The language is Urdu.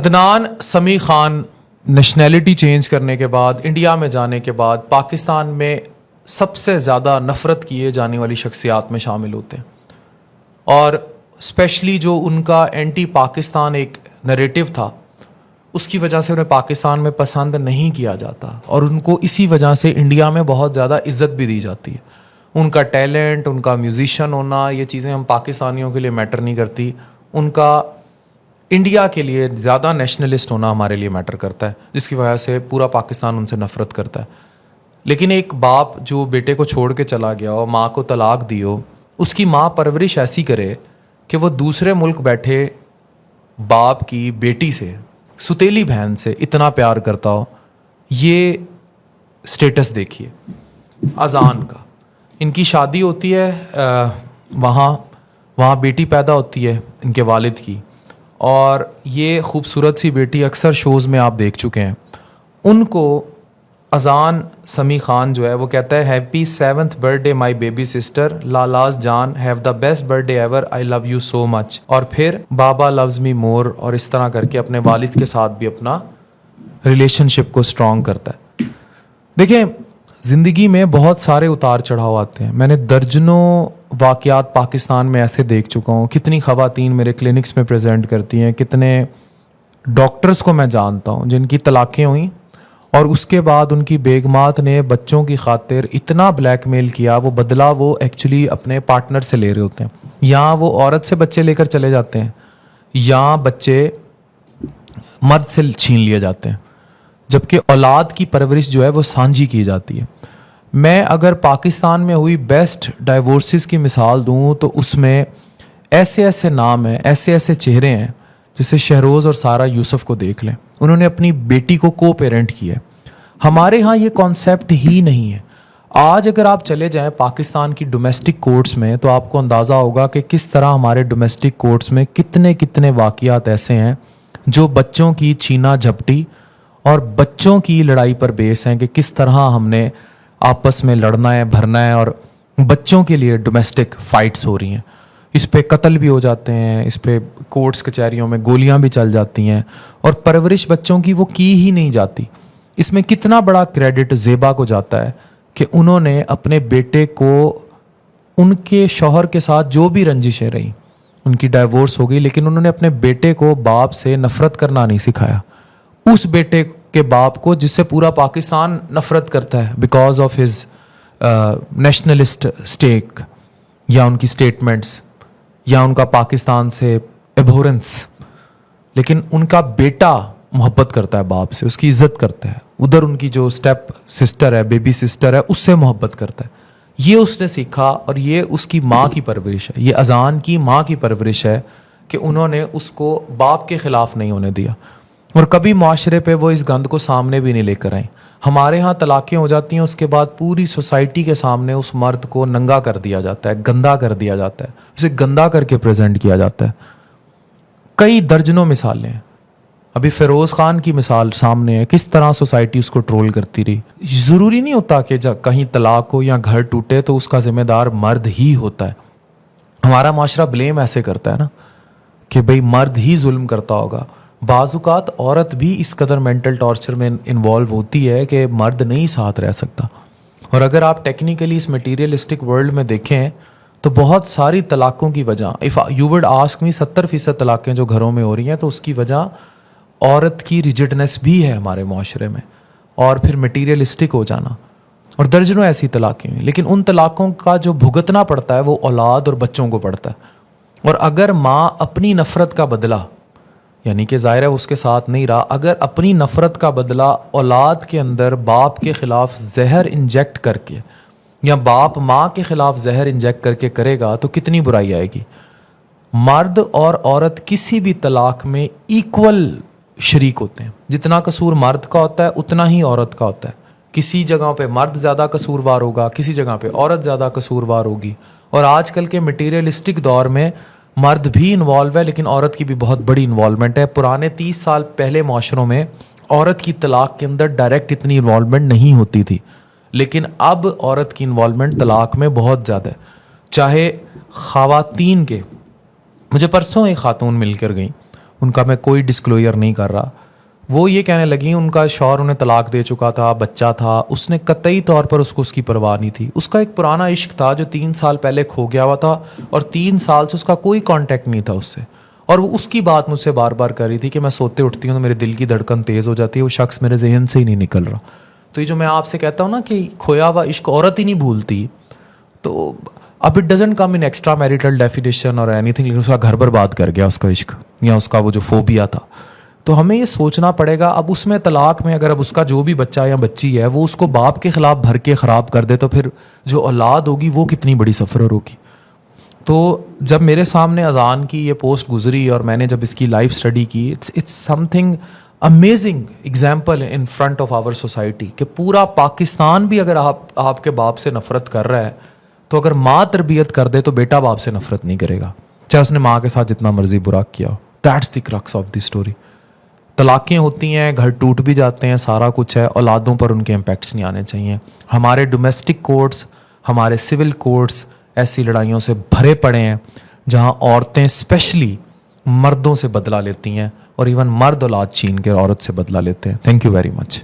عدنان سمیع خان نیشنلٹی چینج کرنے کے بعد انڈیا میں جانے کے بعد پاکستان میں سب سے زیادہ نفرت کیے جانے والی شخصیات میں شامل ہوتے ہیں، اور اسپیشلی جو ان کا اینٹی پاکستان ایک نریٹو تھا اس کی وجہ سے انہیں پاکستان میں پسند نہیں کیا جاتا، اور ان کو اسی وجہ سے انڈیا میں بہت زیادہ عزت بھی دی جاتی ہے۔ ان کا ٹیلنٹ، ان کا میوزیشین ہونا، یہ چیزیں ہم پاکستانیوں کے لیے میٹر نہیں کرتی، ان کا انڈیا کے لیے زیادہ نیشنلسٹ ہونا ہمارے لیے میٹر کرتا ہے، جس کی وجہ سے پورا پاکستان ان سے نفرت کرتا ہے۔ لیکن ایک باپ جو بیٹے کو چھوڑ کے چلا گیا ہو، ماں کو طلاق دی ہو، اس کی ماں پرورش ایسی کرے کہ وہ دوسرے ملک بیٹھے باپ کی بیٹی سے، ستیلی بہن سے اتنا پیار کرتا ہو، یہ سٹیٹس دیکھیے۔ اذان کا ان کی شادی ہوتی ہے، وہاں بیٹی پیدا ہوتی ہے ان کے والد کی، اور یہ خوبصورت سی بیٹی اکثر شوز میں آپ دیکھ چکے ہیں۔ ان کو اذان سمیع خان جو ہے وہ کہتا ہے happy 7th birthday my baby sister, لالاز جان have the best birthday ever, I love you so much, اور پھر بابا لوز می مور، اور اس طرح کر کے اپنے والد کے ساتھ بھی اپنا ریلیشن شپ کو اسٹرانگ کرتا ہے۔ دیکھیں، زندگی میں بہت سارے اتار چڑھاؤ آتے ہیں، میں نے درجنوں واقعات پاکستان میں ایسے دیکھ چکا ہوں، کتنی خواتین میرے کلینکس میں پریزنٹ کرتی ہیں، کتنے ڈاکٹرز کو میں جانتا ہوں جن کی طلاقیں ہوئیں اور اس کے بعد ان کی بیگمات نے بچوں کی خاطر اتنا بلیک میل کیا، وہ بدلہ وہ ایکچولی اپنے پارٹنر سے لے رہے ہوتے ہیں، یا وہ عورت سے بچے لے کر چلے جاتے ہیں، یا بچے مرد سے چھین لیے جاتے ہیں، جبکہ اولاد کی پرورش جو ہے وہ سانجھی کی جاتی ہے۔ میں اگر پاکستان میں ہوئی بیسٹ ڈائیورسز کی مثال دوں تو اس میں ایسے ایسے نام ہیں، ایسے ایسے چہرے ہیں، جیسے شہروز اور سارہ یوسف کو دیکھ لیں، انہوں نے اپنی بیٹی کو کو پیرنٹ کیا ہے۔ ہمارے ہاں یہ کانسیپٹ ہی نہیں ہے۔ آج اگر آپ چلے جائیں پاکستان کی ڈومیسٹک کورٹس میں تو آپ کو اندازہ ہوگا کہ کس طرح ہمارے ڈومیسٹک کورٹس میں کتنے واقعات ایسے ہیں جو بچوں کی چھینا جھپٹی اور بچوں کی لڑائی پر بیس ہیں، کہ کس طرح ہم نے آپس میں لڑنا ہے، بھرنا ہے، اور بچوں کے لیے ڈومیسٹک فائٹس ہو رہی ہیں، اس پہ قتل بھی ہو جاتے ہیں، اس پہ کورٹس کچہریوں میں گولیاں بھی چل جاتی ہیں، اور پرورش بچوں کی وہ کی ہی نہیں جاتی۔ اس میں کتنا بڑا کریڈٹ زیبا کو جاتا ہے کہ انہوں نے اپنے بیٹے کو، ان کے شوہر کے ساتھ جو بھی رنجشیں رہیں، ان کی ڈائیورس ہو گئی، لیکن انہوں نے اپنے بیٹے کو باپ سے نفرت کرنا نہیں سکھایا، اس بیٹے کے باپ کو جس سے پورا پاکستان نفرت کرتا ہے because of his nationalist stack, یا ان کی اسٹیٹمنٹس، یا ان کا پاکستان سے ایبہورنس، لیکن ان کا بیٹا محبت کرتا ہے باپ سے، اس کی عزت کرتا ہے، ادھر ان کی جو اسٹیپ سسٹر ہے، بیبی سسٹر ہے، اس سے محبت کرتا ہے۔ یہ اس نے سیکھا، اور یہ اس کی ماں کی پرورش ہے، یہ اذان کی ماں کی پرورش ہے کہ انہوں نے اس کو باپ کے خلاف نہیں ہونے دیا، اور کبھی معاشرے پہ وہ اس گند کو سامنے بھی نہیں لے کر آئیں۔ ہمارے ہاں طلاقیں ہو جاتی ہیں، اس کے بعد پوری سوسائٹی کے سامنے اس مرد کو ننگا کر دیا جاتا ہے، گندا کر دیا جاتا ہے، اسے گندا کر کے پریزنٹ کیا جاتا ہے۔ کئی درجنوں مثالیں ہیں، ابھی فیروز خان کی مثال سامنے ہے، کس طرح سوسائٹی اس کو ٹرول کرتی رہی۔ ضروری نہیں ہوتا کہ جب کہیں طلاق ہو یا گھر ٹوٹے تو اس کا ذمہ دار مرد ہی ہوتا ہے۔ ہمارا معاشرہ بلیم ایسے کرتا ہے نا کہ بھئی مرد ہی ظلم کرتا ہوگا۔ بعض اوقات عورت بھی اس قدر مینٹل ٹارچر میں انوالو ہوتی ہے کہ مرد نہیں ساتھ رہ سکتا، اور اگر آپ ٹیکنیکلی اس میٹیریلسٹک ورلڈ میں دیکھیں تو بہت ساری طلاقوں کی وجہ، if you would ask me, 70% طلاقیں جو گھروں میں ہو رہی ہیں تو اس کی وجہ عورت کی ریجڈنس بھی ہے ہمارے معاشرے میں، اور پھر میٹیریلسٹک ہو جانا، اور درجنوں ایسی طلاقیں ہیں۔ لیکن ان طلاقوں کا جو بھگتنا پڑتا ہے وہ اولاد اور بچوں کو پڑتا ہے، اور اگر ماں اپنی نفرت کا بدلہ، یعنی کہ ظاہر ہے اس کے ساتھ نہیں رہا، اگر اپنی نفرت کا بدلہ اولاد کے اندر باپ کے خلاف زہر انجیکٹ کر کے، یا باپ ماں کے خلاف زہر انجیکٹ کر کے کرے گا تو کتنی برائی آئے گی۔ مرد اور عورت کسی بھی طلاق میں ایکول شریک ہوتے ہیں، جتنا قصور مرد کا ہوتا ہے اتنا ہی عورت کا ہوتا ہے۔ کسی جگہ پہ مرد زیادہ قصوروار ہوگا، کسی جگہ پہ عورت زیادہ قصوروار ہوگی، اور آج کل کے مٹیریلسٹک دور میں مرد بھی انوالو ہے، لیکن عورت کی بھی بہت بڑی انوالومنٹ ہے۔ پرانے 30 سال پہلے معاشروں میں عورت کی طلاق کے اندر ڈائریکٹ اتنی انوالومنٹ نہیں ہوتی تھی، لیکن اب عورت کی انوالومنٹ طلاق میں بہت زیادہ ہے۔ چاہے خواتین کے، مجھے پرسوں ایک خاتون مل کر گئیں، ان کا میں کوئی ڈسکلوئر نہیں کر رہا. وہ یہ کہنے لگیں ان کا شوہر انہیں طلاق دے چکا تھا, بچہ تھا, اس نے قطعی طور پر اس کو اس کی پرواہ نہیں تھی. اس کا ایک پرانا عشق تھا جو 3 سال پہلے کھو گیا ہوا تھا, اور 3 سال سے اس کا کوئی کانٹیکٹ نہیں تھا اس سے, اور وہ اس کی بات مجھ سے بار بار کر رہی تھی کہ میں سوتے اٹھتی ہوں تو میرے دل کی دھڑکن تیز ہو جاتی ہے, وہ شخص میرے ذہن سے ہی نہیں نکل رہا. تو یہ جو میں آپ سے کہتا ہوں نا کہ کھویا ہوا عشق عورت ہی نہیں بھولتی, تو اب it doesn't come in extra marital definition اور اینی تھنگ, لیکن اس کا گھر برباد کر گیا اس کا عشق, یا اس کا وہ جو فوبیا تھا. تو ہمیں یہ سوچنا پڑے گا اب اس میں طلاق میں اگر اب اس کا جو بھی بچہ یا بچی ہے وہ اس کو باپ کے خلاف بھر کے خراب کر دے, تو پھر جو اولاد ہوگی وہ کتنی بڑی سفرر ہوگی. تو جب میرے سامنے اذان کی یہ پوسٹ گزری اور میں نے جب اس کی لائف اسٹڈی کی, it's something amazing example in front of our society کہ پورا پاکستان بھی اگر آپ کے باپ سے نفرت کر رہا ہے, تو اگر ماں تربیت کر دے تو بیٹا باپ سے نفرت نہیں کرے گا, چاہے اس نے ماں کے ساتھ جتنا مرضی برا کیا ہو. That's the crux of the story. طلاقیں ہوتی ہیں, گھر ٹوٹ بھی جاتے ہیں, سارا کچھ ہے, اولادوں پر ان کے امپیکٹس نہیں آنے چاہیے. ہمارے ڈومیسٹک کورٹس, ہمارے سول کورٹس ایسی لڑائیوں سے بھرے پڑے ہیں جہاں عورتیں اسپیشلی مردوں سے بدلہ لیتی ہیں, اور ایون مرد اولاد چھین کے عورت سے بدلہ لیتے ہیں. Thank you very much.